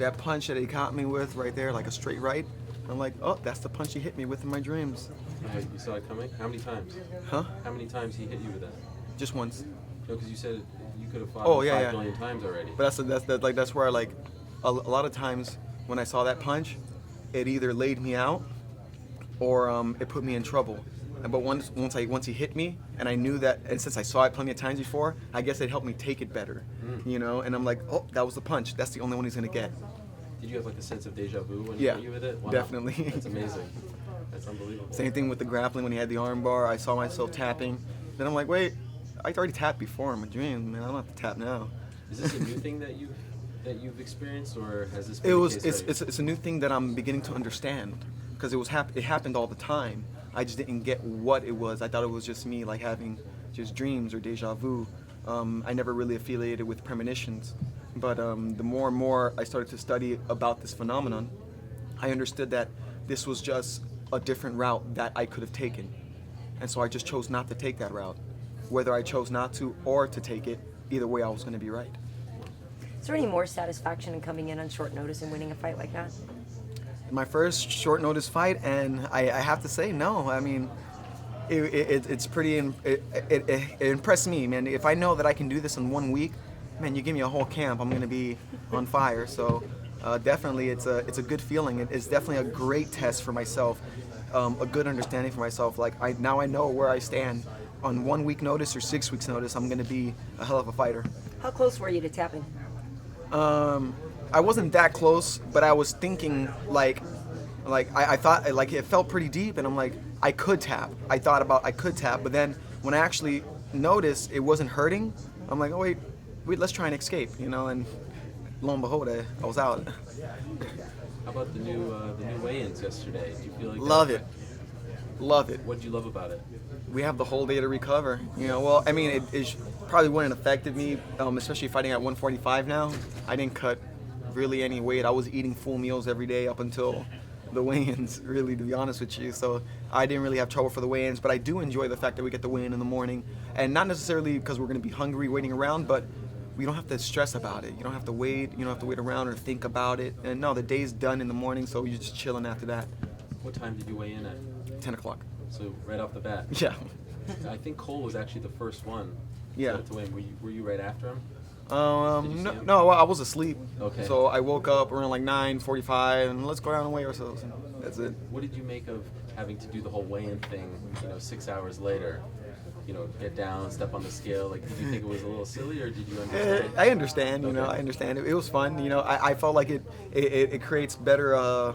that punch that he caught me with right there, like a straight right. I'm like, oh, that's the punch he hit me with in my dreams. You saw it coming? How many times? Huh? How many times he hit you with that? Just once. No, because you said you could have fought Oh him yeah, 5 yeah. million times already. But that's where I like a lot of times when I saw that punch, it either laid me out or it put me in trouble. But once he hit me, and I knew that, and since I saw it plenty of times before, I guess it helped me take it better, you know. And I'm like, oh, that was the punch. That's the only one he's gonna get. Did you have like a sense of deja vu when he Yeah, hit you with it? Wow. definitely. That's amazing. That's unbelievable. Same thing with the grappling when he had the arm bar. I saw myself tapping. Then I'm like, wait, I already tapped before in my dream, man. I don't have to tap now. Is this a new thing that you've experienced, or has this been the case already? It's a new thing that I'm beginning to understand, because it happened all the time. I just didn't get what it was. I thought it was just me like having just dreams or deja vu. I never really affiliated with premonitions, but the more and more I started to study about this phenomenon, I understood that this was just a different route that I could have taken, and so I just chose not to take that route. Whether I chose not to or to take it, either way I was going to be right. Is there any more satisfaction in coming in on short notice and winning a fight like that? My first short notice fight, and I have to say no. I mean, it's pretty. It impressed me, man. If I know that I can do this in 1 week, man, you give me a whole camp, I'm gonna be on fire. So definitely, it's a good feeling. It's definitely a great test for myself, a good understanding for myself. Like now I know where I stand. On 1 week notice or 6 weeks notice, I'm gonna be a hell of a fighter. How close were you to tapping? I wasn't that close, but I was thinking like I thought like it felt pretty deep, and I'm like I could tap. I thought about I could tap, but then when I actually noticed it wasn't hurting, I'm like, oh wait, let's try and escape, you know. And lo and behold, I was out. How about the new weigh-ins yesterday? Do you feel like Love it. What did you love about it? We have the whole day to recover. You know, well, I mean, it probably wouldn't have affected me, especially fighting at 145 now. I didn't cut really any weight. I was eating full meals every day up until the weigh-ins, really, to be honest with you. So I didn't really have trouble for the weigh-ins, but I do enjoy the fact that we get the weigh-in in the morning. And not necessarily because we're going to be hungry waiting around, but we don't have to stress about it. You don't have to wait. You don't have to wait around or think about it. And no, the day's done in the morning, so you're just chilling after that. What time did you weigh in at? 10 o'clock. So right off the bat. Yeah. I think Cole was actually the first one. Yeah. To win. Were you right after him? No, I was asleep. Okay. So I woke up around like 9:45, and let's go down and weigh ourselves. And that's it. What did you make of having to do the whole weigh-in thing? 6 hours later. Get down, step on the scale. Like, did you think it was a little silly, or did you understand? I understand. Okay. I understand. It was fun. I felt like it creates better.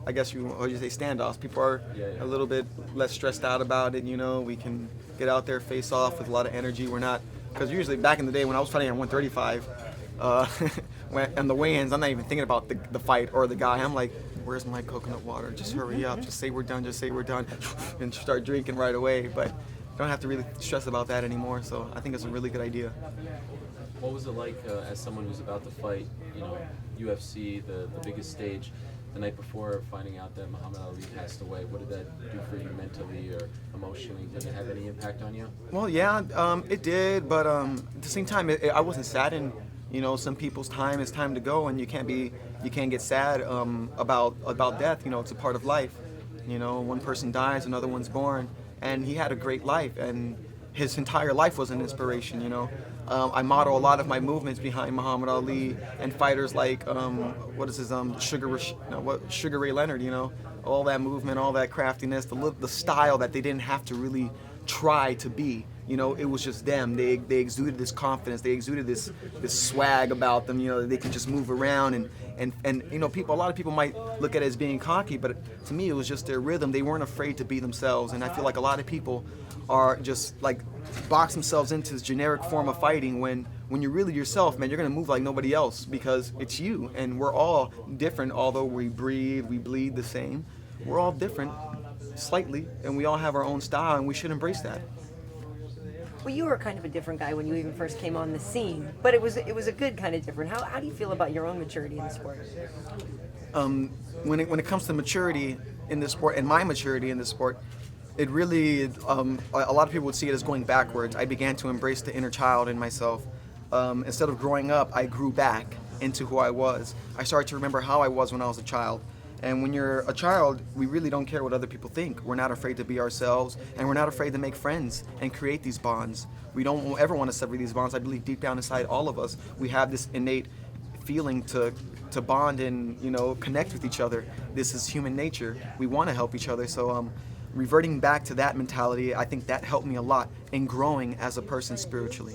I guess you say standoffs. People are a little bit less stressed out about it. We can get out there, face off with a lot of energy. We're not, because usually back in the day when I was fighting at 135, on the weigh-ins, I'm not even thinking about the fight or the guy. I'm like, where's my coconut water? Just hurry up. Just say we're done. Just say we're done, and start drinking right away. But don't have to really stress about that anymore. So I think it's a really good idea. What was it like as someone who's about to fight, UFC, the biggest stage, the night before finding out that Muhammad Ali passed away? What did that do for you mentally or emotionally? Did it have any impact on you? Well, yeah, it did, but at the same time, I wasn't saddened. Some people's time is time to go, and you can't get sad about death. It's a part of life. One person dies, another one's born, and he had a great life, and his entire life was an inspiration. I model a lot of my movements behind Muhammad Ali and fighters like Sugar Ray Leonard. All that movement, all that craftiness, the style that they didn't have to really try to be. It was just them. They exuded this confidence. They exuded this swag about them. They can just move around and a lot of people might look at it as being cocky, but to me it was just their rhythm. They weren't afraid to be themselves, and I feel like a lot of people are just like box themselves into this generic form of fighting when you're really yourself, man. You're gonna move like nobody else because it's you, and we're all different. Although we breathe, we bleed the same, we're all different slightly, and we all have our own style, and we should embrace that. Well, you were kind of a different guy when you even first came on the scene, but it was a good kind of different. How do you feel about your own maturity in the sport? When it comes to maturity in this sport and my maturity in this sport, it really a lot of people would see it as going backwards. I began to embrace the inner child in myself. Instead of growing up, I grew back. into who I was. I started to remember how I was when I was a child. And when you're a child, we really don't care what other people think. We're not afraid to be ourselves, and we're not afraid to make friends and create these bonds. We don't ever want to sever these bonds. I believe deep down inside all of us, we have this innate feeling to bond and, you know, connect with each other. This is human nature. We want to help each other. So reverting back to that mentality, I think that helped me a lot in growing as a person spiritually.